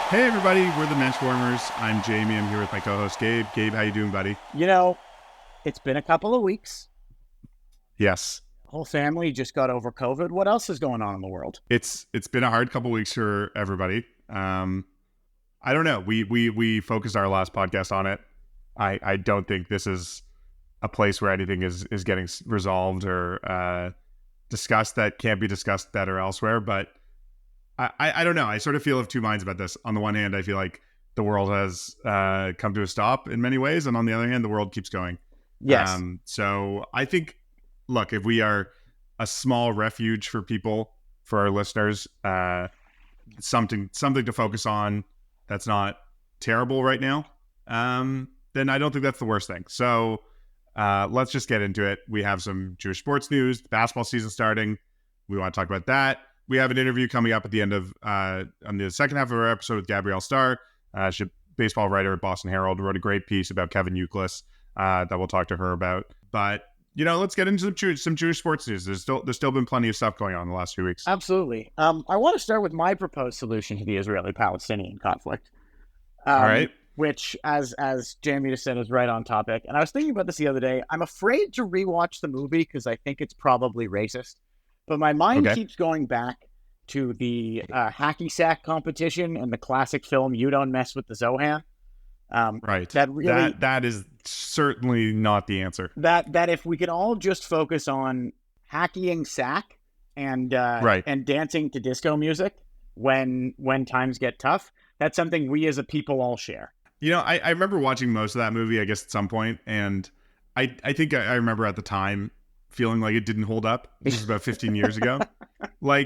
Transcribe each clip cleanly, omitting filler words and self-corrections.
Hey everybody, we're the Benchwarmers. I'm Jamie. I'm here with my co-host Gabe. Gabe, how you doing, buddy? It's been a couple of weeks. Yes, Whole family just got over COVID. What else is going on in the world? it's been a hard couple weeks for everybody. I don't know. We focused our last podcast on it. I don't think this is a place where anything is getting resolved or discussed that can't be discussed better elsewhere. But I don't know. I sort of feel of two minds about this. On the one hand, I feel like the world has come to a stop in many ways, and on the other hand, the world keeps going. Yes. So I think, look, if we are a small refuge for people, for our listeners, something to focus on that's not terrible right now, then I don't think that's the worst thing. So let's just get into it. We have some Jewish sports news, basketball season starting. We want to talk about that. We have an interview coming up at the end of on the second half of our episode with Gabrielle Starr. She's a baseball writer at Boston Herald, wrote a great piece about Kevin Youkilis that we'll talk to her about. But let's get into some Jewish sports news. There's still been plenty of stuff going on in the last few weeks. Absolutely. I want to start with my proposed solution to the Israeli-Palestinian conflict. All right. Which, as Jamie just said, is right on topic. And I was thinking about this the other day. I'm afraid to rewatch the movie because I think it's probably racist. But my mind keeps going back to the hacky sack competition and the classic film "You Don't Mess with the Zohan." Right. That is certainly not the answer. That if we could all just focus on hackying sack and dancing to disco music when times get tough, that's something we as a people all share. I remember watching most of that movie, I guess, at some point, and I think I remember at the time feeling like it didn't hold up. This was about 15 years ago. I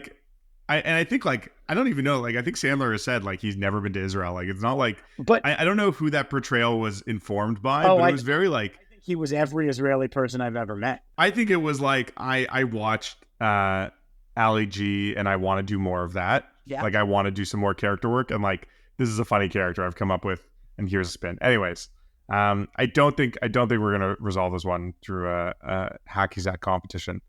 think I don't even know. I think Sandler has said he's never been to Israel. It's not but I don't know who that portrayal was informed by, but it was very I think he was every Israeli person I've ever met. I think it was I watched Ali G and I want to do more of that. Yeah. I want to do some more character work and this is a funny character I've come up with and here's a spin. Anyways, I don't think we're gonna resolve this one through a hacky sack competition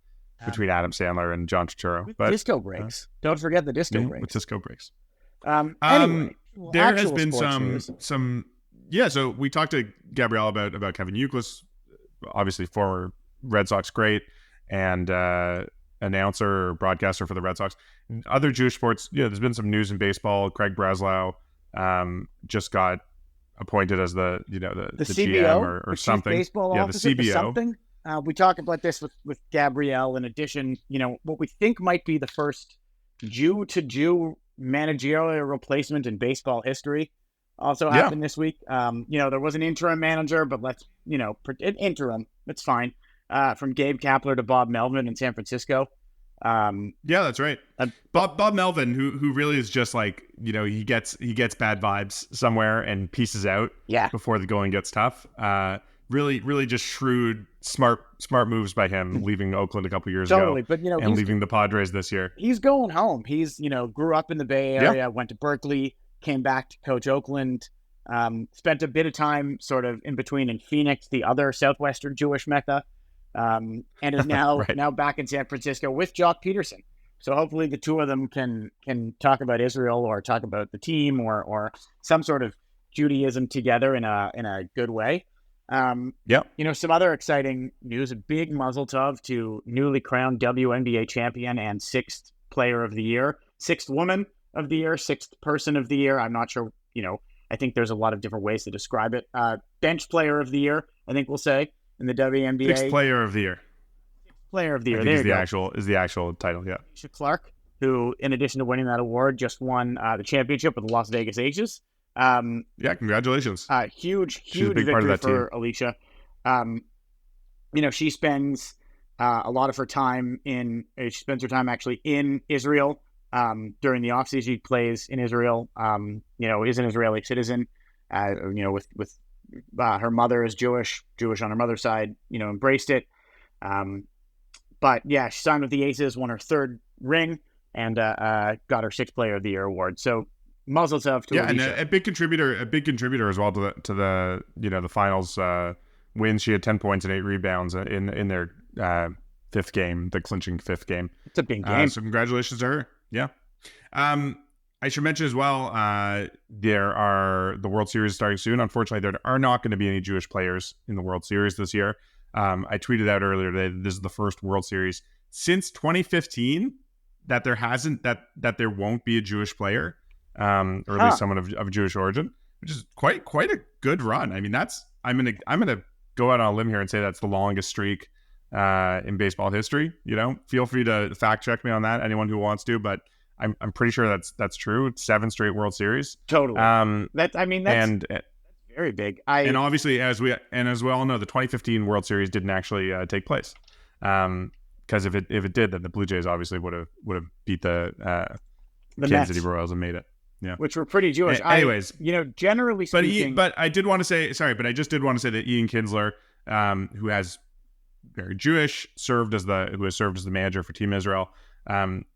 between Adam Sandler and John Turturro. But disco breaks. Don't forget the disco breaks. With disco breaks. Anyway, there has been some. Yeah. So we talked to Gabrielle about Kevin Youkilis, obviously former Red Sox great and announcer or broadcaster for the Red Sox. Other Jewish sports. There's been some news in baseball. Craig Breslau just got appointed as the CBO, GM or something. Baseball officer, the CBO. Something. We talked about this with Gabrielle. In addition, what we think might be the first Jew-to-Jew managerial replacement in baseball history also happened this week. There was an interim manager, but let's, interim. It's fine. From Gabe Kapler to Bob Melvin in San Francisco. Yeah, that's right. Bob Melvin, who really is just he gets bad vibes somewhere and pieces out before the going gets tough. Really just shrewd, smart moves by him, leaving Oakland a couple years ago, but and leaving the Padres this year. He's going home. He's grew up in the Bay Area, went to Berkeley, came back to coach Oakland, spent a bit of time sort of in between in Phoenix, the other Southwestern Jewish Mecca, and is now now back in San Francisco with Jock Peterson. So hopefully the two of them can talk about Israel or talk about the team or some sort of Judaism together in a good way. Some other exciting news, a big mazel tov to newly crowned WNBA champion and sixth player of the year, sixth woman of the year, sixth person of the year. I'm not sure, I think there's a lot of different ways to describe it. Bench player of the year, I think we'll say, in the WNBA. Sixth player of the year. Player of the year. I think is the actual title, yeah. Alysha Clark, who, in addition to winning that award, just won the championship with the Las Vegas Aces. Congratulations. Huge victory for Alysha. She spends a lot of her time she spends her time actually in Israel during the offseason. She plays in Israel, is an Israeli citizen, with her mother is Jewish on her mother's side, embraced it. But yeah, she signed with the Aces, won her third ring, and got her sixth player of the year award. So mazel tov to Alysha. And a big contributor as well to the finals win. She had 10 points and 8 rebounds in their fifth game, the clinching fifth game. It's a big game. So congratulations to her. Yeah. I should mention as well, the World Series starting soon. Unfortunately, there are not going to be any Jewish players in the World Series this year. I tweeted out earlier today that this is the first World Series since 2015 that there won't be a Jewish player, or at least someone of Jewish origin, which is quite a good run. I mean, I'm gonna go out on a limb here and say that's the longest streak in baseball history. Feel free to fact check me on that, anyone who wants to, but I'm pretty sure that's true. It's 7 straight World Series. Totally. That's very big. And obviously, as we all know, the 2015 World Series didn't actually take place. Because if it did, then the Blue Jays obviously would have beat the Kansas City Royals and made it. Yeah, which were pretty Jewish. Anyways, generally speaking, but I did want to say, I just did want to say that Ian Kinsler, who has very Jewish, who has served as the manager for Team Israel,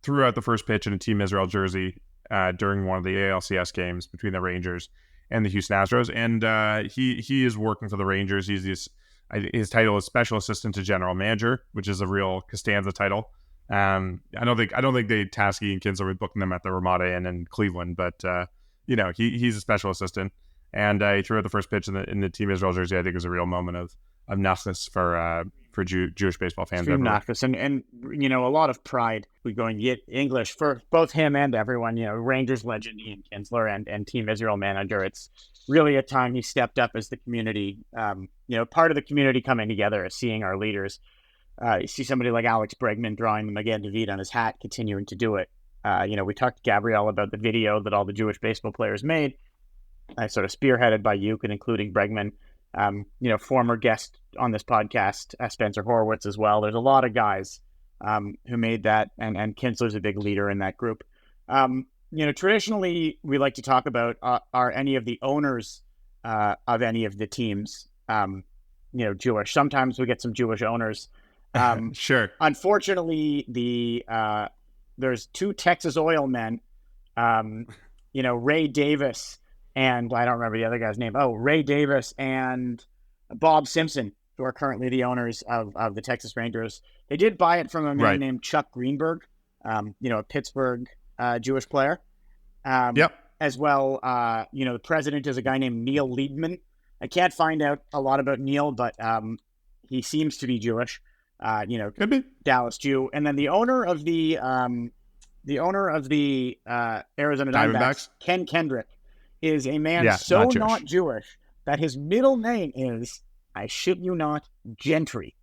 threw out the first pitch in a Team Israel jersey during one of the ALCS games between the Rangers and the Houston Astros, and he is working for the Rangers. His title is Special Assistant to General Manager, which is a real Costanza title. I don't think they task Ian Kinsler with booking them at the Ramada Inn in Cleveland, but he's a special assistant, and he threw out the first pitch in the Team Israel jersey. I think it was a real moment of nachas for Jewish baseball fans. Nachas and a lot of pride. We going English for both him and everyone. Rangers legend Ian Kinsler and Team Israel manager. It's really a time he stepped up as the community. Part of the community coming together, seeing our leaders. You see somebody like Alex Bregman drawing the Magen David on his hat, continuing to do it. We talked to Gabrielle about the video that all the Jewish baseball players made, sort of spearheaded by Uke and including Bregman. Former guest on this podcast, Spencer Horwitz as well. There's a lot of guys who made that, and Kinsler's a big leader in that group. Traditionally, we like to talk about are any of the owners of any of the teams, Jewish. Sometimes we get some Jewish owners. Sure. Unfortunately, there's 2 Texas oil men, Ray Davis and I don't remember the other guy's name. Oh, Ray Davis and Bob Simpson, who are currently the owners of the Texas Rangers. They did buy it from a man named Chuck Greenberg, a Pittsburgh Jewish player. Yep. As well, the president is a guy named Neil Liebman. I can't find out a lot about Neil, but he seems to be Jewish. Could be Dallas Jew, and then the owner of the Arizona Diamondbacks, Ken Kendrick, is a man not Jewish that his middle name is, I shit you not, Gentry.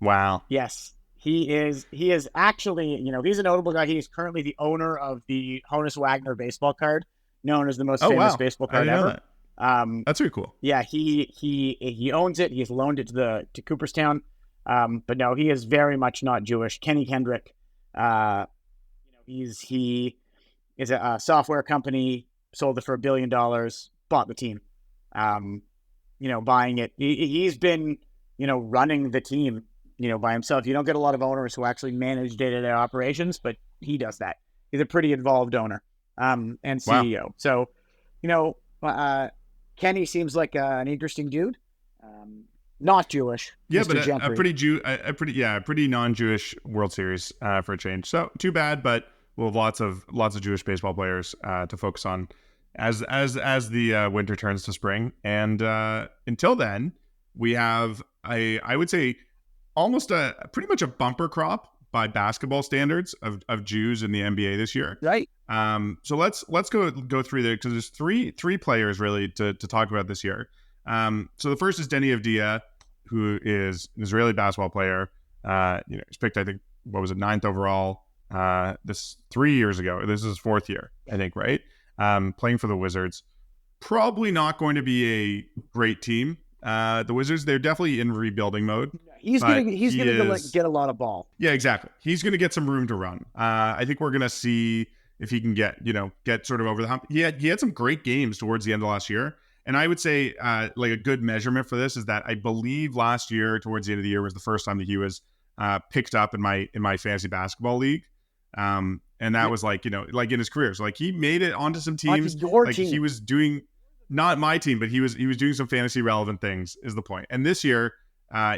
Wow. Yes, he is actually, he's a notable guy. He is currently the owner of the Honus Wagner baseball card, known as the most famous baseball card ever. That's pretty cool. Yeah, he owns it. He's loaned it to Cooperstown. But no, he is very much not Jewish. Kenny Kendrick, he is a software company, sold it for $1 billion, bought the team, buying it. He's been, running the team, by himself. You don't get a lot of owners who actually manage day-to-day operations, but he does that. He's a pretty involved owner, and CEO. Wow. So, Kenny seems like an interesting dude. Not Jewish. Yeah, Mr. but a pretty non-Jewish World Series for a change. So too bad, but we'll have lots of Jewish baseball players to focus on as the winter turns to spring. And until then, we have I would say almost pretty much a bumper crop by basketball standards of Jews in the NBA this year. Right. So let's go through there, because there's three players really to talk about this year. So the first is Deni Avdija, who is an Israeli basketball player. He's picked, I think, 9th overall this 3 years ago. This is his 4th year, I think, right? Playing for the Wizards. Probably not going to be a great team. The Wizards, they're definitely in rebuilding mode. He's gonna get a lot of ball. Yeah, exactly. He's gonna get some room to run. I think we're gonna see if he can get sort of over the hump. He had some great games towards the end of last year. And I would say like a good measurement for this is that I believe last year, towards the end of the year, was the first time that he was picked up in my fantasy basketball league. And that was like in his career. So like he made it onto some teams. Team. He was doing, not my team, but he was doing some fantasy relevant things is the point. And this year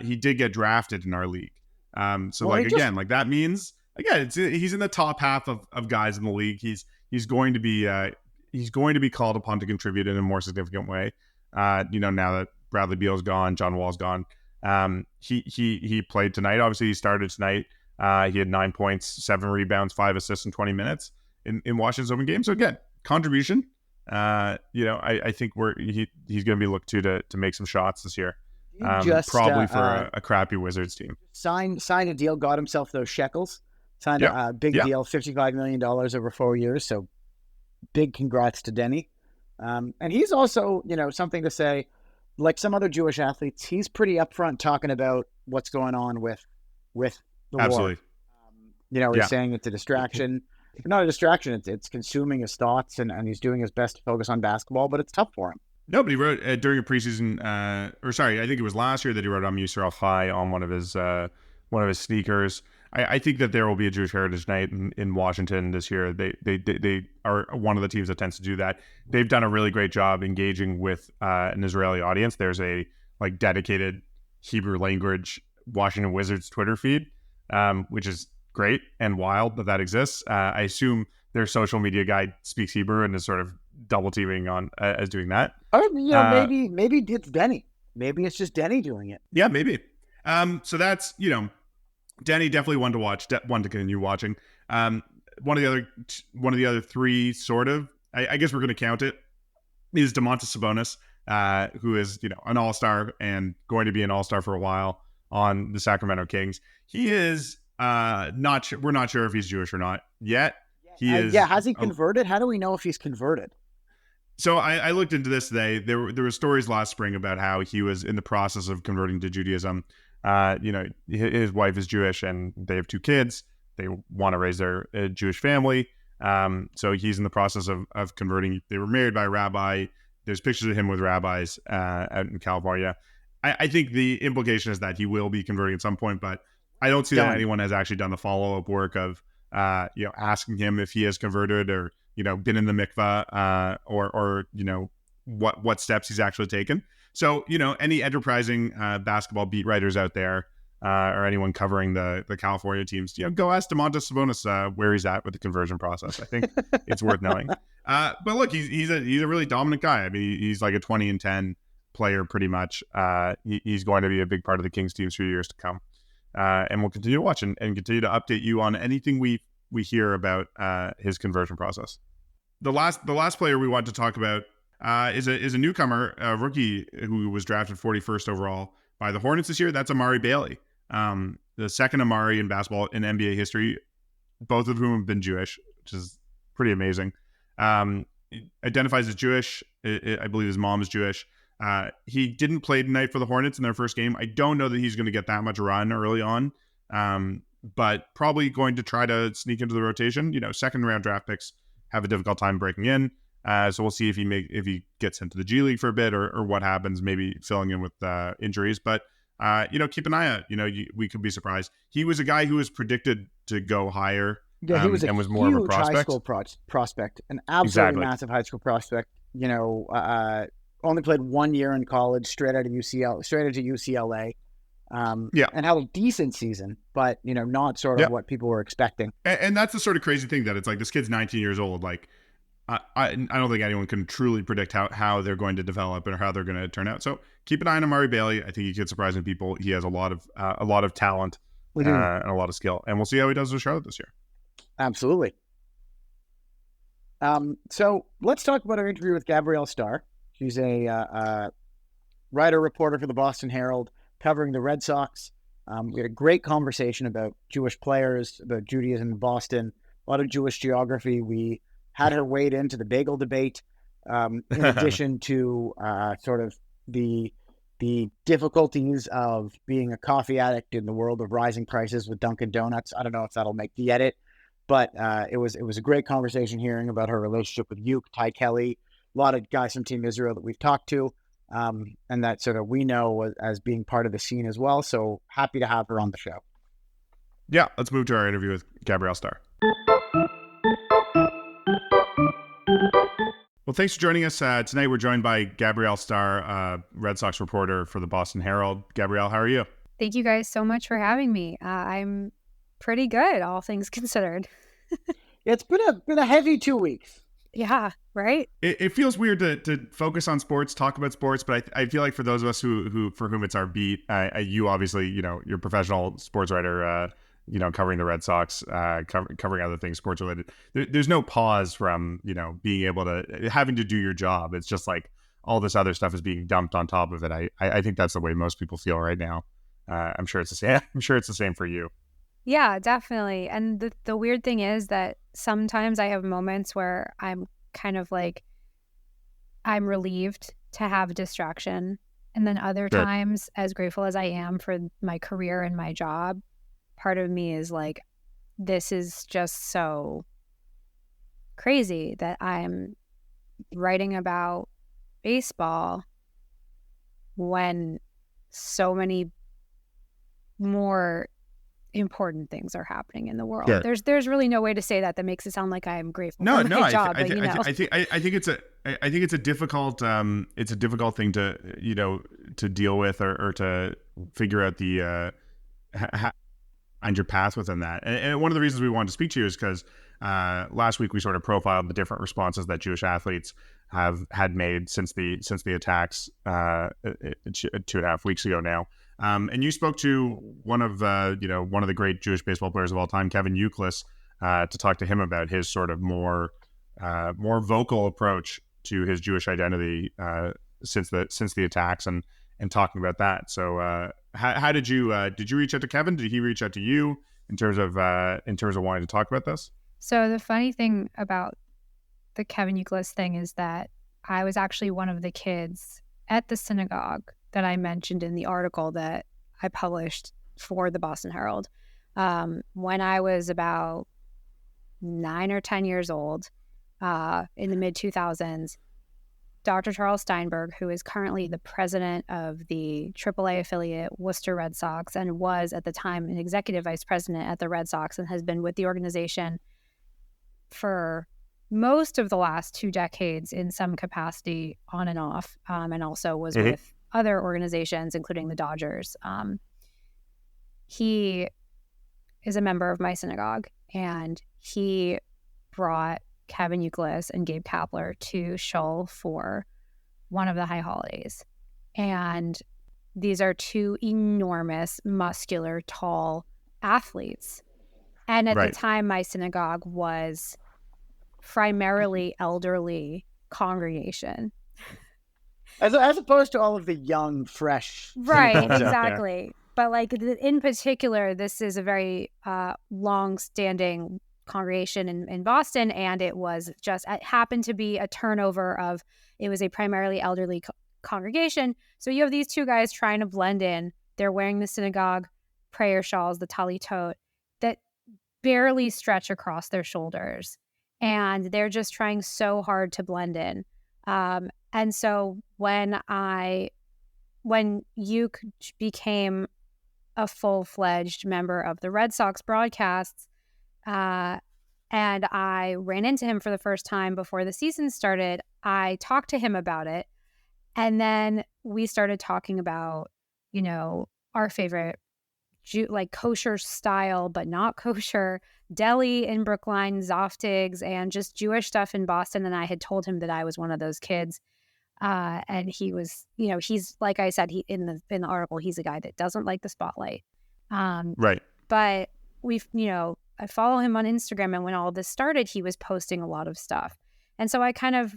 he did get drafted in our league. That means, again, he's in the top half of guys in the league. he's going to be called upon to contribute in a more significant way. Now that Bradley Beal's gone, John Wall's gone. He played tonight. Obviously, he started tonight. He had 9 points, 7 rebounds, 5 assists in 20 minutes in Washington's open game. So again, contribution. I think he's going to be looked to make some shots this year. Probably for a crappy Wizards team. Signed a deal, got himself those shekels. Signed a big deal, $55 million over 4 years. So big congrats to Denny. And he's also, something to say, like some other Jewish athletes, he's pretty upfront talking about what's going on with the Absolutely. war. He's saying it's a distraction. Not a distraction. It's consuming his thoughts, and he's doing his best to focus on basketball, but it's tough for him. Nobody wrote during a preseason, I think it was last year that he wrote "I'm Yisrael Chai" on one of his sneakers. I think that there will be a Jewish Heritage Night in Washington this year. They are one of the teams that tends to do that. They've done a really great job engaging with an Israeli audience. There's a dedicated Hebrew language Washington Wizards Twitter feed, which is great and wild that exists. I assume their social media guy speaks Hebrew and is sort of double teaming on as doing that. Or maybe it's Denny. Maybe it's just Denny doing it. Yeah, maybe. So that's Denny definitely one to watch, one to continue watching. One of the other three, sort of. I guess we're going to count it. Is Domantas Sabonis, who is an all-star and going to be an all-star for a while on the Sacramento Kings. He is not sure. We're not sure if he's Jewish or not yet. He is. Yeah, has he converted? How do we know if he's converted? So I looked into this today. There were stories last spring about how he was in the process of converting to Judaism. His wife is Jewish and they have 2 kids. They want to raise their Jewish family. So he's in the process of converting. They were married by a rabbi. There's pictures of him with rabbis out in California. I think the implication is that he will be converting at some point, but I don't see that anyone has actually done the follow-up work of asking him if he has converted or been in the mikvah or what steps he's actually taken. So any enterprising basketball beat writers out there or anyone covering the California teams, go ask Domantas Sabonis where he's at with the conversion process. I think it's worth knowing. But look, he's a really dominant guy. I mean, he's like a 20-10 player pretty much. He's going to be a big part of the Kings teams for years to come. And we'll continue to watch and continue to update you on anything we hear about his conversion process. The last player we want to talk about is a newcomer, a rookie who was drafted 41st overall by the Hornets this year. That's Amari Bailey, the second Amari in basketball in NBA history, both of whom have been Jewish, which is pretty amazing. Identifies as Jewish. I believe his mom is Jewish. He didn't play tonight for the Hornets in their first game. I don't know that he's going to get that much run early on, but probably going to try to sneak into the rotation. Second round draft picks have a difficult time breaking in. So we'll see if he gets into the G League for a bit or what happens, maybe filling in with injuries. But, keep an eye out. We could be surprised. He was a guy who was predicted to go higher. Yeah, he was and was more of a prospect. High school prospect, an absolutely massive high school prospect. Only played 1 year in college, straight into UCLA. And had a decent season, but not sort of what people were expecting. And that's the sort of crazy thing that it's like this kid's 19 years old. Like, I don't think anyone can truly predict how they're going to develop or how they're going to turn out. So keep an eye on Amari Bailey. I think he could surprise people. He has a lot of talent and a lot of skill, and we'll see how he does with Charlotte this year. Absolutely. So let's talk about our interview with Gabrielle Starr. She's a writer reporter for the Boston Herald, covering the Red Sox. We had a great conversation about Jewish players, about Judaism in Boston, a lot of Jewish geography. We had her wade into the bagel debate, in addition to sort of the difficulties of being a coffee addict in the world of rising prices with Dunkin' Donuts. I don't know if that'll make the edit, but it was a great conversation hearing about her relationship with Ty Kelly, a lot of guys from Team Israel that we've talked to, and that sort of we know as being part of the scene as well. So happy to have her on the show. Yeah, let's move to our interview with Gabrielle Starr. Well, thanks for joining us. Tonight we're joined by Gabrielle Starr, Red Sox reporter for the Boston Herald. Gabrielle, how are you? Thank you guys so much for having me. I'm pretty good, all things considered. It's been a heavy 2 weeks. Yeah, right? It feels weird to focus on sports, talk about sports, but I feel like for those of us who for whom it's our beat, you obviously, you're a professional sports writer, covering the Red Sox, covering other things sports related. There's no pause from, being able to, having to do your job. It's just like all this other stuff is being dumped on top of it. I think that's the way most people feel right now. I'm sure it's the same. I'm sure it's the same for you. Yeah, definitely. And the weird thing is that sometimes I have moments where I'm kind of like, I'm relieved to have distraction. And then other Sure. times, as grateful as I am for my career and my job, part of me is like, this is just so crazy that I'm writing about baseball when so many more important things are happening in the world. Sure. There's really no way to say that makes it sound like I am grateful No, for no. my job. I think it's a difficult thing to to deal with or to figure out the find your path within that. And one of the reasons we wanted to speak to you is because last week we sort of profiled the different responses that Jewish athletes had made since the attacks 2.5 weeks ago now. And you spoke to one of the great Jewish baseball players of all time, Kevin Youkilis, to talk to him about his sort of more vocal approach to his Jewish identity since the attacks and talking about that. So how did you reach out to Kevin? Did he reach out to you in terms of wanting to talk about this? So the funny thing about the Kevin Youkilis thing is that I was actually one of the kids at the synagogue that I mentioned in the article that I published for the Boston Herald. When I was about 9 or 10 years old, in the mid-2000s, Dr. Charles Steinberg, who is currently the president of the AAA affiliate Worcester Red Sox and was at the time an executive vice president at the Red Sox and has been with the organization for most of the last 2 decades in some capacity on and off, and also was with other organizations, including the Dodgers. He is a member of my synagogue, and he brought Kevin Youkilis and Gabe Kapler to Shul for one of the high holidays. And these are 2 enormous, muscular, tall athletes. And at the time, my synagogue was primarily elderly congregation. As opposed to all of the young, fresh. Right, exactly. But like in particular, this is a very long-standing congregation in Boston, and it happened to be a turnover of, it was a primarily elderly congregation. So you have these 2 guys trying to blend in. They're wearing the synagogue prayer shawls, the talitot, that barely stretch across their shoulders. And they're just trying so hard to blend in. And so when Yuke became a full-fledged member of the Red Sox broadcasts, and I ran into him for the first time before the season started, I talked to him about it. And then we started talking about, our favorite like kosher style, but not kosher, deli in Brookline, Zoftig's, and just Jewish stuff in Boston. And I had told him that I was one of those kids. And he was, he's, like I said, in the article, he's a guy that doesn't like the spotlight. Right. But I follow him on Instagram, and when all this started, he was posting a lot of stuff. And so I kind of,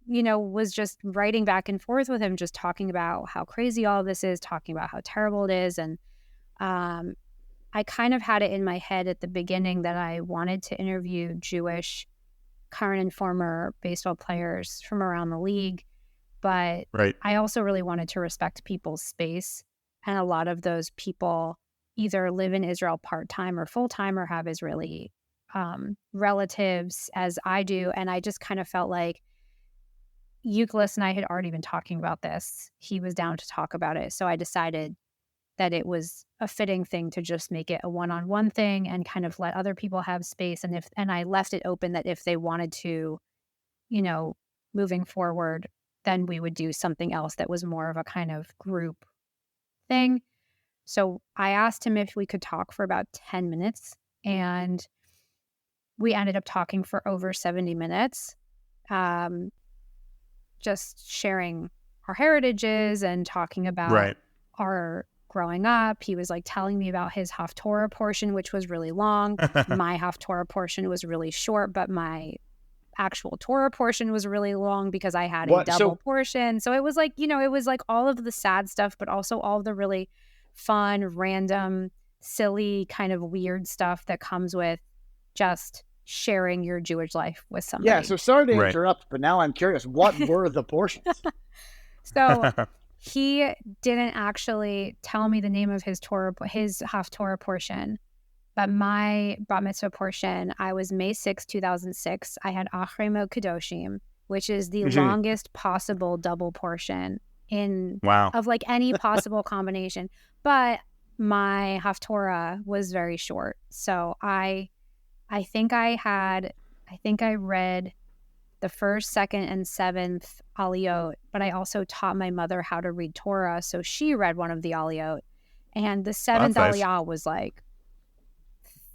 was just writing back and forth with him, just talking about how crazy all of this is, talking about how terrible it is. And I kind of had it in my head at the beginning that I wanted to interview Jewish current and former baseball players from around the league. But I also really wanted to respect people's space. And a lot of those people either live in Israel part-time or full-time or have Israeli relatives, as I do. And I just kind of felt like Youkilis and I had already been talking about this. He was down to talk about it. So I decided that it was a fitting thing to just make it a one-on-one thing and kind of let other people have space. And I left it open that if they wanted to, moving forward, then we would do something else that was more of a kind of group thing. So I asked him if we could talk for about 10 minutes, and we ended up talking for over 70 minutes, just sharing our heritages and talking about our growing up. He was like telling me about his Haftorah portion, which was really long. My Haftorah portion was really short, but my actual Torah portion was really long because I had a double portion. So it was like, it was like all of the sad stuff, but also all of the really fun, random, silly, kind of weird stuff that comes with just sharing your Jewish life with somebody. Yeah, so sorry to interrupt, but now I'm curious, what were the portions? So he didn't actually tell me the name of his Haftorah portion, but my bat mitzvah portion, I was May 6, 2006. I had Achrei Mot Kedoshim, which is the longest possible double portion of like any possible combination. But my Haftorah was very short. So I think I read the first, second, and seventh aliyot, but I also taught my mother how to read Torah, so she read one of the aliyot, and the seventh aliyah was like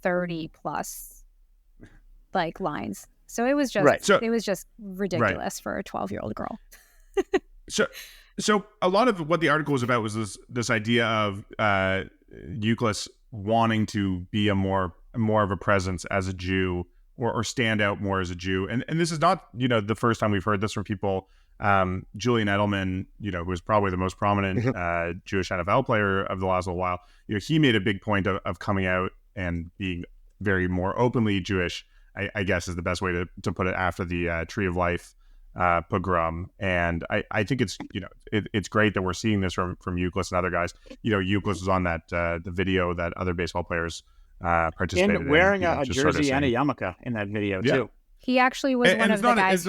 30 plus like lines. So it was just it was just ridiculous for a 12-year-old girl. So a lot of what the article was about was this idea of Youkilis wanting to be a more of a presence as a Jew, or stand out more as a Jew. And this is not, the first time we've heard this from people. Julian Edelman, who was probably the most prominent Jewish NFL player of the last little while, he made a big point of coming out and being very more openly Jewish, I guess is the best way to put it, after the Tree of Life pogrom. And I think it's, it's great that we're seeing this from Youkilis and other guys. Youkilis was on that the video that other baseball players participated in, wearing a jersey and a yarmulke in that video too. He actually was one of the guys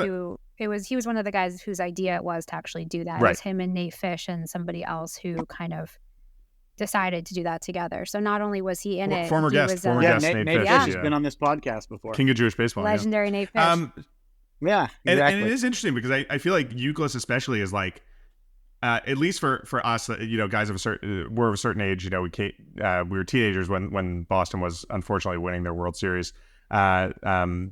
he was one of the guys whose idea it was to actually do that. It was him and Nate Fish and somebody else who kind of decided to do that together. So not only was he in it, former guest Nate Fish has been on this podcast before. King of Jewish baseball, legendary Nate Fish. Yeah, exactly. And it is interesting because I feel like Youkilis especially is like, at least for us, guys of a certain age, we were teenagers when Boston was unfortunately winning their World Series, and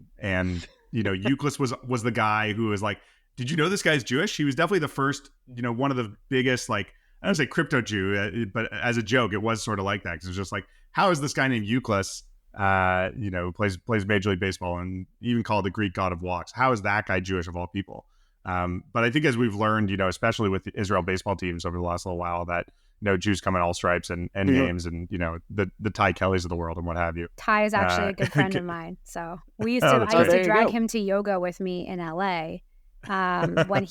Youkilis was the guy who was like, did you know this guy's Jewish? He was definitely the first, one of the biggest, like, I don't say crypto Jew, but as a joke, it was sort of like that, because it was just like, how is this guy named Youkilis, plays Major League Baseball and even called the Greek god of walks? How is that guy Jewish of all people? But I think as we've learned, especially with the Israel baseball teams over the last little while, that Jews come in all stripes and names, and the Ty Kellys of the world and what have you. Ty is actually a good friend of mine, so I used to drag him to yoga with me in LA when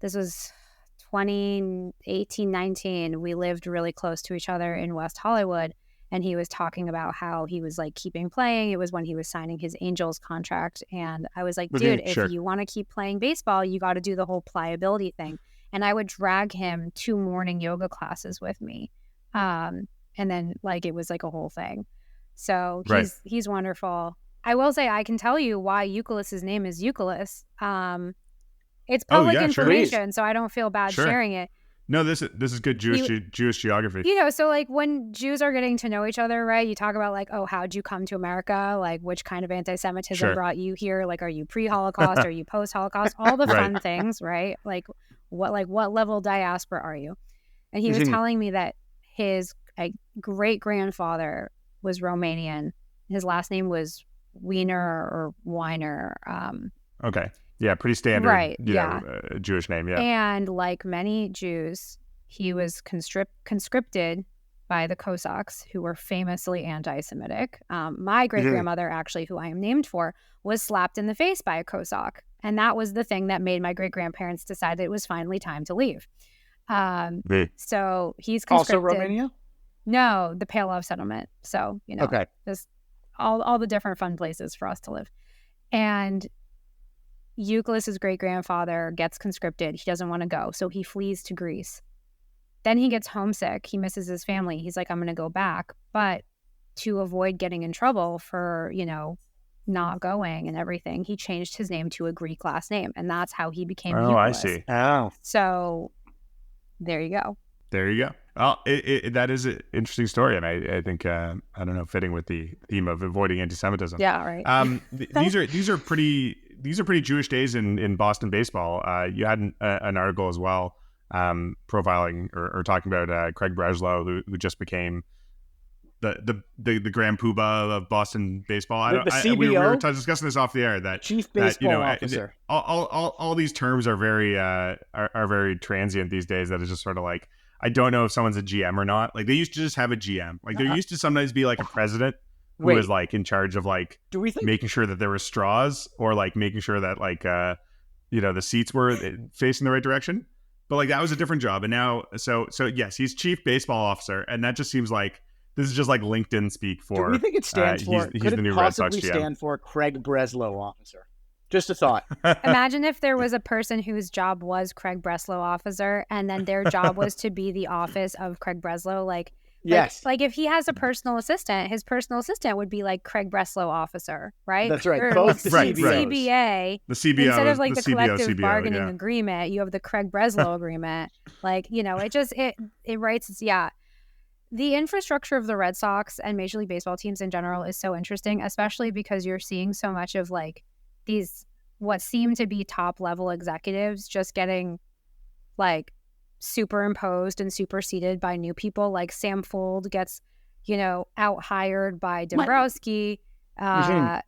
this was 2018, 19. We lived really close to each other in West Hollywood. And he was talking about how he was like keeping playing. It was when he was signing his Angels contract. And I was like, dude, if you want to keep playing baseball, you got to do the whole pliability thing. And I would drag him to morning yoga classes with me. And then like, it was like a whole thing. So he's wonderful. I will say, I can tell you why Youkilis' name is Youkilis. It's public information, so I don't feel bad sharing it. No, this is good Jewish geography. So like when Jews are getting to know each other, right? You talk about like, oh, how'd you come to America? Like, which kind of anti-Semitism brought you here? Like, are you pre-Holocaust? Are you post-Holocaust? All the fun things, right? Like what level diaspora are you? And he was telling me that his great grandfather was Romanian. His last name was Wiener or Weiner. Okay. Yeah, pretty standard, Jewish name, yeah. And like many Jews, he was conscripted by the Cossacks, who were famously anti-Semitic. My great-grandmother, actually, who I am named for, was slapped in the face by a Cossack. And that was the thing that made my great-grandparents decide that it was finally time to leave. So he's conscripted. Also Romania? No, the Pale Love settlement. So, just all the different fun places for us to live. And Youkilis' great-grandfather gets conscripted. He doesn't want to go, so he flees to Greece. Then he gets homesick. He misses his family. He's like, I'm going to go back. But to avoid getting in trouble for, not going and everything, he changed his name to a Greek last name. And that's how he became Youkilis. I see. So there you go. There you go. Well, that is an interesting story, and I think I don't know, fitting with the theme of avoiding anti-Semitism. Yeah, right. These are pretty Jewish days in Boston baseball. You had an article as well, profiling or talking about Craig Breslow, who just became the grand poobah of Boston baseball. The CBO, we were discussing this off the air, that chief baseball officer. All these terms are very very transient these days. That is just sort of like, I don't know if someone's a GM or not. Like, they used to just have a GM. Like, there used to sometimes be like a president who was like in charge of like making sure that there were straws, or like making sure that like the seats were facing the right direction. But like, that was a different job. And now, so yes, he's chief baseball officer, and that just seems like this is just like LinkedIn speak for. Do we think it stands for? He's could the new it Red Sox possibly GM. stand for Craig Breslow officer? Just a thought. Imagine if there was a person whose job was Craig Breslow officer, and then their job was to be the office of Craig Breslow. Yes. Like if he has a personal assistant, his personal assistant would be like Craig Breslow officer, right? That's right. Or Both the like CBOs. CBA. The CBO, instead of like the collective CBO, bargaining agreement, you have the Craig Breslow agreement. Like, it writes, the infrastructure of the Red Sox and Major League Baseball teams in general is so interesting, especially because you're seeing so much of like these what seem to be top level executives just getting like superimposed and superseded by new people. Like Sam Fold gets, out hired by Dombrowski. Like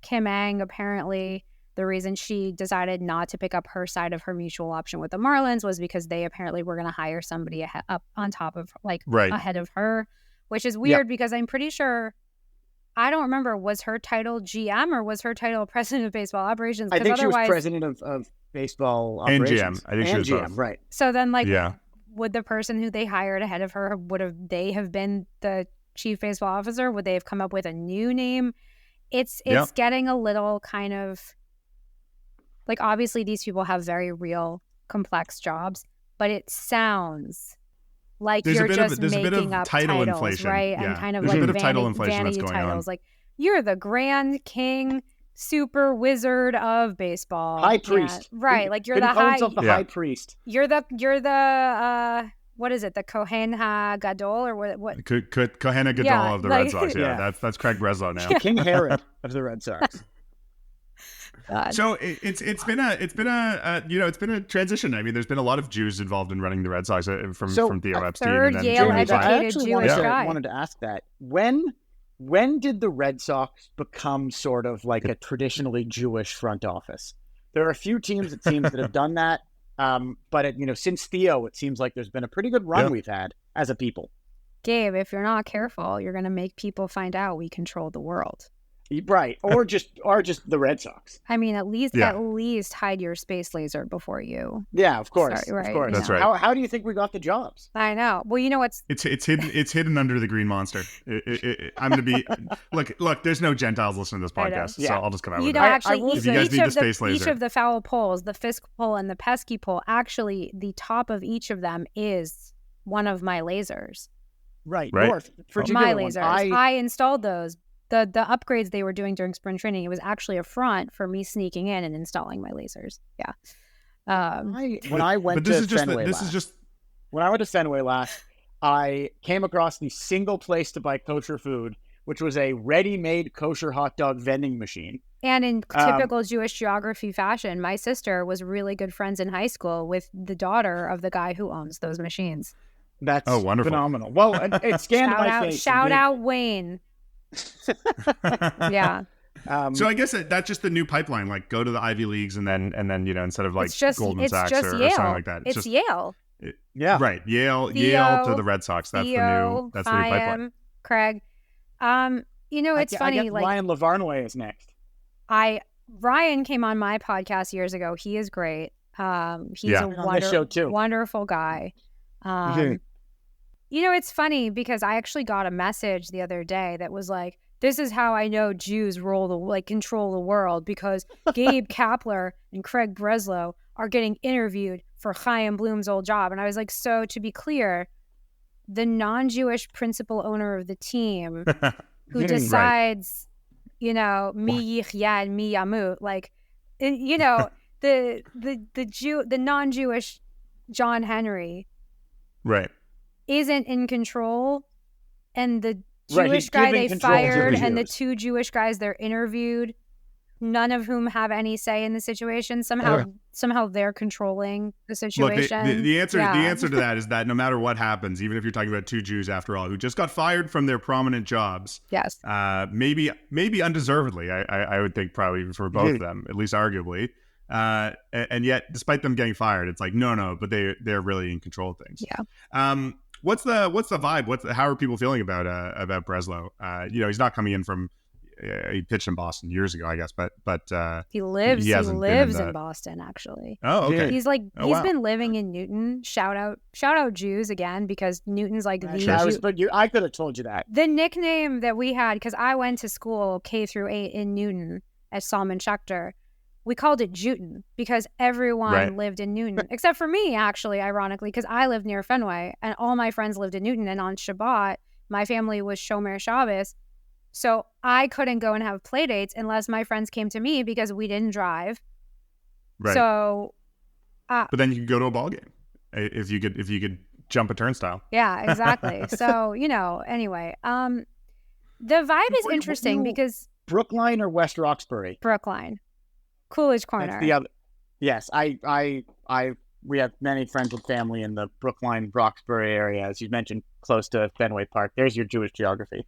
Kim Ang, apparently the reason she decided not to pick up her side of her mutual option with the Marlins was because they apparently were going to hire somebody up on top of ahead of her, which is weird because I'm pretty sure, I don't remember, was her title GM or was her title president of baseball operations? I think she was president of baseball operations. And GM. I think she was GM, both. right. So then would the person who they hired ahead of her, they have been the chief baseball officer? Would they have come up with a new name? It's getting a little kind of like, obviously these people have very real complex jobs, but it sounds like you're just making up titles, inflation. Right? Yeah. And kind of there's like a bit of title inflation vanity that's going titles. on. Like, you're the Grand King Super Wizard of Baseball. High Priest. Right. Like, you're the High Priest. You're the what is it? The Kohen HaGadol or what? Kohen HaGadol of the Red Sox. Yeah, that's Craig Breslow now. King Herod of the Red Sox. God. So it's been a transition. I mean, there's been a lot of Jews involved in running the Red Sox from Theo Epstein. Third and then Yale Jeremy Vine. educated Jewish guy. I wanted to ask that. When did the Red Sox become sort of like a traditionally Jewish front office? There are a few teams, it seems, that have done that. But since Theo, it seems like there's been a pretty good run we've had as a people. Gabe, if you're not careful, you're going to make people find out we control the world. Right, or just the Red Sox. I mean, at least hide your space laser before you. Yeah, of course, right, of course. That's right. How do you think we got the jobs? I know. Well, you know what's it's hidden under the green monster. I'm gonna be look. There's no Gentiles listening to this podcast, so I'll just come out with it. Actually, if you guys need the space laser, each of the foul poles, the Fisk pole and the pesky pole, actually, the top of each of them is one of my lasers. Right. North, my lasers. I installed those. The upgrades they were doing during spring training, it was actually a front for me sneaking in and installing my lasers. Yeah. When I went to Fenway last, I came across the single place to buy kosher food, which was a ready-made kosher hot dog vending machine. And in typical Jewish geography fashion, my sister was really good friends in high school with the daughter of the guy who owns those machines. That's wonderful. Phenomenal. Well, it scanned my face. Shout out Wayne. Yeah. So I guess that's just the new pipeline. Like, go to the Ivy Leagues and then instead of like Goldman Sachs or something like that, it's just Yale. Right. Yale to the Red Sox. That's the new pipeline. Craig. It's funny. I guess Ryan Lavarnway is next. Ryan came on my podcast years ago. He is great. He's a wonderful guy. It's funny because I actually got a message the other day that was like, this is how I know Jews control the world, because Gabe Kapler and Craig Breslow are getting interviewed for Chaim Bloom's old job. And I was like, so to be clear, the non-Jewish principal owner of the team who decides, mi yichya and mi yamut, the non-Jewish John Henry right. isn't in control, and the Right, Jewish he's guy giving they control to fired the and the Jews. 2 Jewish guys they're interviewed, none of whom have any say in the situation. Somehow they're controlling the Look, situation. the answer Yeah. to that is that no matter what happens, even if you're talking about 2 Jews after all who just got fired from their prominent jobs, Yes. maybe undeservedly, I would think probably for both of them, at least arguably. And yet, despite them getting fired, it's like no, but they're really in control of things. Yeah. What's the vibe? How are people feeling about Breslow? He's not coming in from. He pitched in Boston years ago, I guess, but He lives in Boston, actually. Oh, okay. He's been living in Newton. Shout out Jews again, because Newton's like I could have told you that. The nickname that we had, because I went to school K through 8 in Newton at Salman Schechter, we called it Jewton because everyone lived in Newton, except for me, actually, ironically, because I lived near Fenway and all my friends lived in Newton. And on Shabbat, my family was Shomer Shabbos. So I couldn't go and have play dates unless my friends came to me because we didn't drive. Right. So, but then you could go to a ball game if you could jump a turnstile. Yeah, exactly. So anyway, the vibe is interesting because Brookline or West Roxbury? Brookline, Coolidge Corner. That's the other. Yes, we have many friends and family in the Brookline, Roxbury area, as you mentioned, close to Fenway Park. There's your Jewish geography.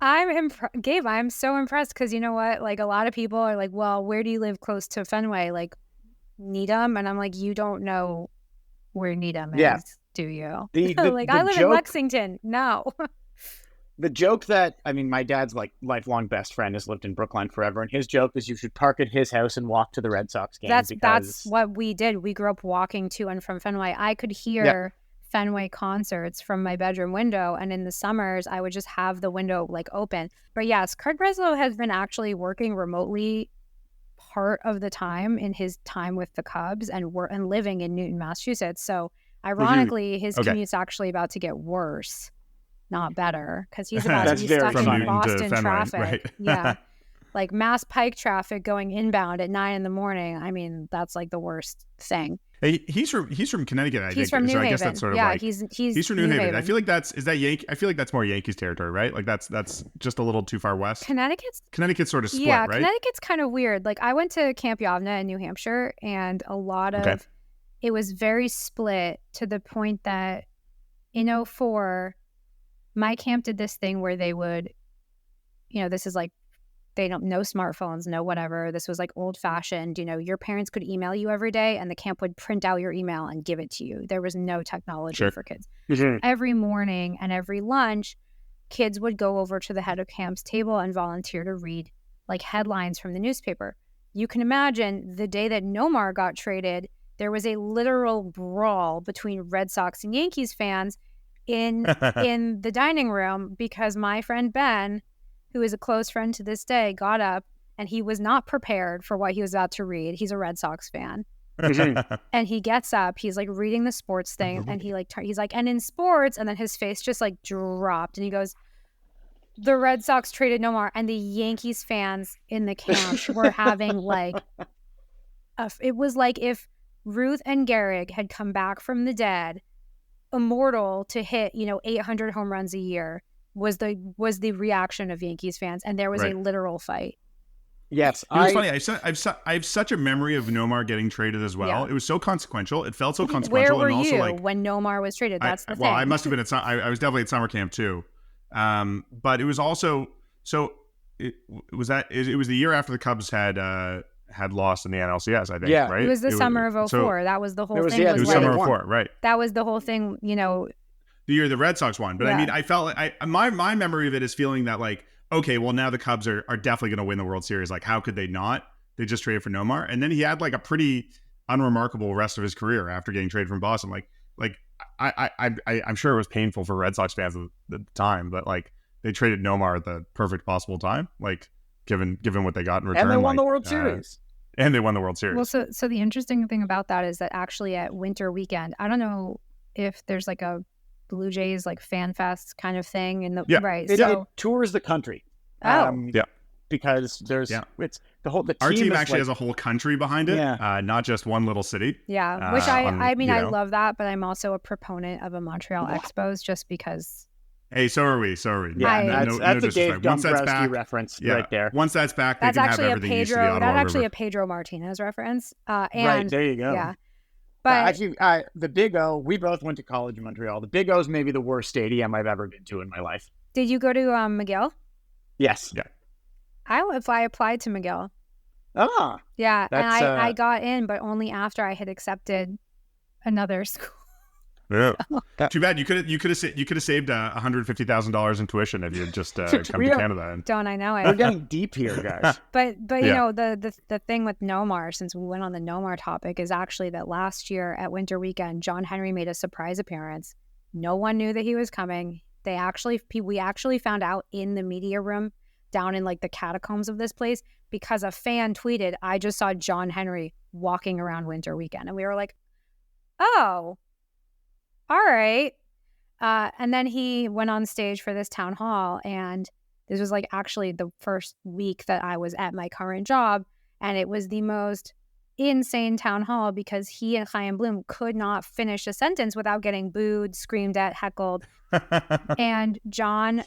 Gabe, I'm so impressed because you know what? Like, a lot of people are like, well, where do you live close to Fenway? Like, Needham? And I'm like, you don't know where Needham is, do you? I live in Lexington. No. The joke that, my dad's like lifelong best friend has lived in Brookline forever, and his joke is you should park at his house and walk to the Red Sox game. That's what we did. We grew up walking to and from Fenway. I could hear Fenway concerts from my bedroom window, and in the summers, I would just have the window open. But yes, Craig Breslow has been actually working remotely part of the time in his time with the Cubs and living in Newton, Massachusetts. So ironically, his commute's actually about to get worse. Not better, because he's about to be stuck in Boston traffic. Right. Yeah. Like Mass Pike traffic going inbound at 9 a.m. That's like the worst thing. Hey, he's from Connecticut, I think. He's from New Haven. I guess that's sort of he's from New Haven. I feel like that's more Yankees territory, right? Like that's just a little too far west. Connecticut's sort of split, right? Connecticut's kind of weird. Like, I went to Camp Yavna in New Hampshire, and a lot of it was very split to the point that in 2004, my camp did this thing where they would, this is like, no smartphones, no whatever. This was like old fashioned, your parents could email you every day and the camp would print out your email and give it to you. There was no technology for kids. Mm-hmm. Every morning and every lunch, kids would go over to the head of camp's table and volunteer to read like headlines from the newspaper. You can imagine the day that Nomar got traded, there was a literal brawl between Red Sox and Yankees fans in the dining room because my friend Ben, who is a close friend to this day, got up and he was not prepared for what he was about to read. He's a Red Sox fan. And he gets up, he's like reading the sports thing, and he's like, and in sports, and then his face just like dropped and he goes, the Red Sox traded Nomar, and the Yankees fans in the camp were having like it was like if Ruth and Gehrig had come back from the dead, immortal to hit 800 home runs a year was the reaction of Yankees fans, and there was a literal fight. Yes, it was funny. I have such a memory of Nomar getting traded as well. Yeah. It was so consequential. It felt so consequential. Where were and also, you when Nomar was traded? That's the thing. Well, I must have been I was definitely at summer camp too. But it was also it was the year after the Cubs had lost in the NLCS, I think. Yeah, right. It was the summer of 2004. That was the whole thing. It was summer of 2004, right? That was the whole thing. The year the Red Sox won. But I mean, I felt my memory of it is feeling that like, okay, well now the Cubs are definitely going to win the World Series. Like, how could they not? They just traded for Nomar, and then he had like a pretty unremarkable rest of his career after getting traded from Boston. Like I'm sure it was painful for Red Sox fans at the time, but like they traded Nomar at the perfect possible time, like given what they got in return. And they won the World Series. And they won the World Series. Well, so the interesting thing about that is that actually at winter weekend, I don't know if there's like a Blue Jays like fan fest kind of thing in the right. It tours the country. Oh. Yeah. because there's it's the our team is actually has a whole country behind it, not just one little city. Yeah, which I mean, I love that, but I'm also a proponent of a Montreal Expos just because. Hey, so are we. Yeah, that's a Dave Dombrowski reference right there. Once that's back, they that's can actually have everything used to the Ottawa That's actually River. a Pedro Martinez reference. And, right, there you go. Yeah. But actually, the Big O, we both went to college in Montreal. The Big O is maybe the worst stadium I've ever been to in my life. Did you go to McGill? Yes. Yeah. I applied to McGill. Ah. Yeah, and I got in, but only after I had accepted another school. Yeah. Too bad. You could have saved $150,000 in tuition if you had just come to Canada. Don't I know it? We're getting deep here, guys. But you know, the thing with Nomar, since we went on the Nomar topic, is actually that last year at Winter Weekend, John Henry made a surprise appearance. No one knew that he was coming. We actually found out in the media room down in like the catacombs of this place because a fan tweeted, "I just saw John Henry walking around Winter Weekend," and we were like, "Oh. All right." And then he went on stage for this town hall, and this was like actually the first week that I was at my current job, and it was the most insane town hall because he and Chaim Bloom could not finish a sentence without getting booed, screamed at, heckled. And John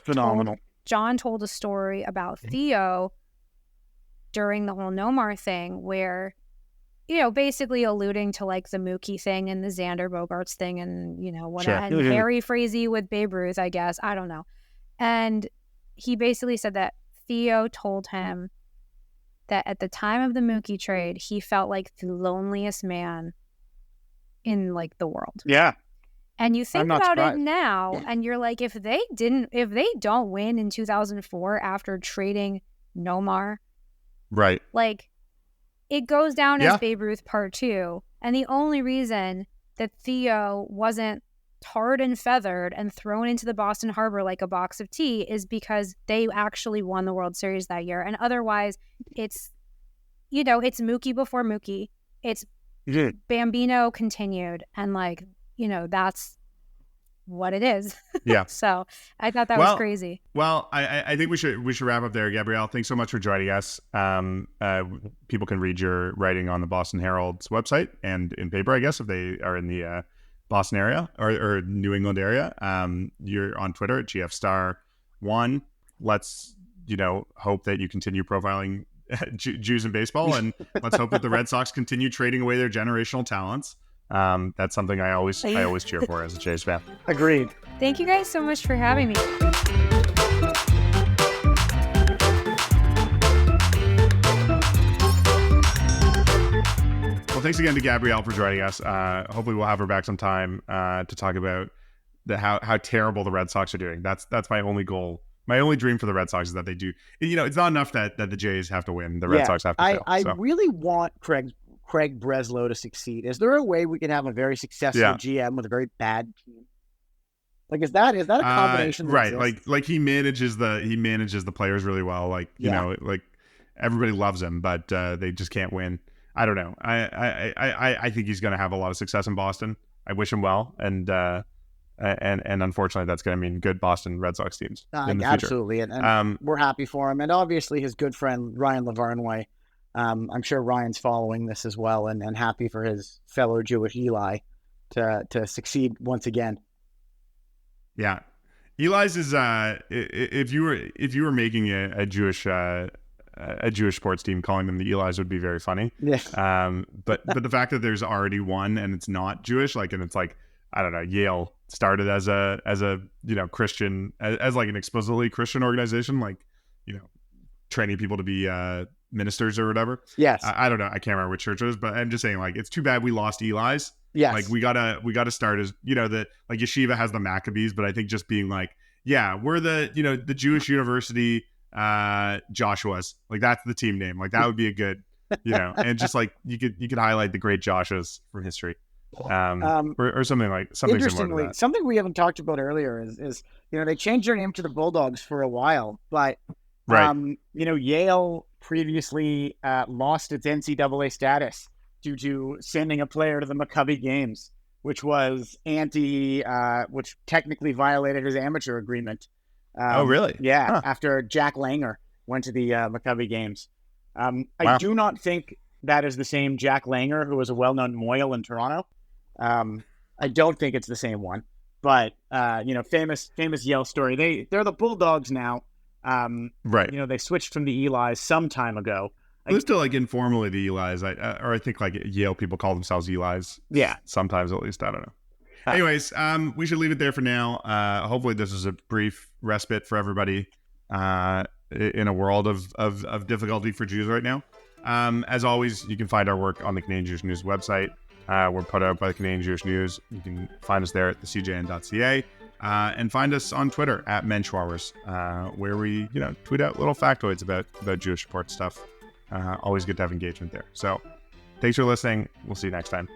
told a story about Theo during the whole Nomar thing where, you know, basically alluding to like the Mookie thing and the Xander Bogaerts thing and, you know, and Harry Frazee with Babe Ruth, I guess. I don't know. And he basically said that Theo told him that at the time of the Mookie trade, he felt like the loneliest man in like the world. Yeah. And you think about it now and you're like, if they don't win in 2004 after trading Nomar, right. Like, it goes down as Babe Ruth Part 2. And the only reason that Theo wasn't tarred and feathered and thrown into the Boston Harbor like a box of tea is because they actually won the World Series that year. And otherwise, it's, you know, it's Mookie before Mookie. It's Bambino continued. And like, you know, that's what it is. Yeah. So I thought that was crazy. Well, I think we should wrap up there, Gabrielle. Thanks so much for joining us. People can read your writing on the Boston Herald's website and in paper, I guess, if they are in the Boston area or New England area. You're on Twitter at GFStar1. Let's, you know, hope that you continue profiling Jews in baseball, and let's hope that the Red Sox continue trading away their generational talents. That's something I always cheer for as a Jays fan. Agreed. Thank you guys so much for having me. Well, thanks again to Gabrielle for joining us. Hopefully we'll have her back sometime to talk about how terrible the Red Sox are doing. That's my only goal. My only dream for the Red Sox is that they do. You know, it's not enough that the Jays have to win. The Red Sox have to fail. I really want Craig Breslow to succeed. Is there a way we can have a very successful GM with a very bad team? Like, is that a combination? Right. Like he manages the players really well. Like, you know, like everybody loves him, but they just can't win. I don't know. I think he's going to have a lot of success in Boston. I wish him well. And unfortunately, that's going to mean good Boston Red Sox teams in the future. Absolutely. And we're happy for him. And obviously his good friend, Ryan Lavarnway. I'm sure Ryan's following this as well and happy for his fellow Jewish Eli to succeed once again. Yeah. Eli's is if you were making a Jewish sports team, calling them the Elis would be very funny. Yeah. But the fact that there's already one and it's not Jewish, like, and it's like, I don't know, Yale started as a you know, Christian, as like an explicitly Christian organization, like, you know, training people to be ministers or whatever. Yes. I don't know. I can't remember which church it was, but I'm just saying, like, it's too bad we lost Eli's. Yes. Like, we gotta start as, you know, like Yeshiva has the Maccabees, but I think just being like, yeah, we're the Jewish University Joshua's, like, that's the team name. Like, that would be a good, you know, and just like you could highlight the great Joshua's from history. Or something similar to that. Something we haven't talked about earlier is you know, they changed their name to the Bulldogs for a while, but you know, Yale previously lost its NCAA status due to sending a player to the Maccabi games, which was which technically violated his amateur agreement. Oh, really? Yeah. Huh. After Jack Langer went to the Maccabi games. Wow. I do not think that is the same Jack Langer, who was a well-known Moyle in Toronto. I don't think it's the same one, but famous Yale story. They're the Bulldogs now. Right. They switched from the Elis some time ago. They're still like informally the Elis, I think like Yale people call themselves Elis. Yeah. Sometimes at least, I don't know. Anyways, we should leave it there for now. Hopefully this is a brief respite for everybody in a world of difficulty for Jews right now. As always, you can find our work on the Canadian Jewish News website. We're put out by the Canadian Jewish News. You can find us there at thecjn.ca. And find us on Twitter at Menschwowers, where we tweet out little factoids about Jewish Report stuff. Always good to have engagement there. So thanks for listening. We'll see you next time.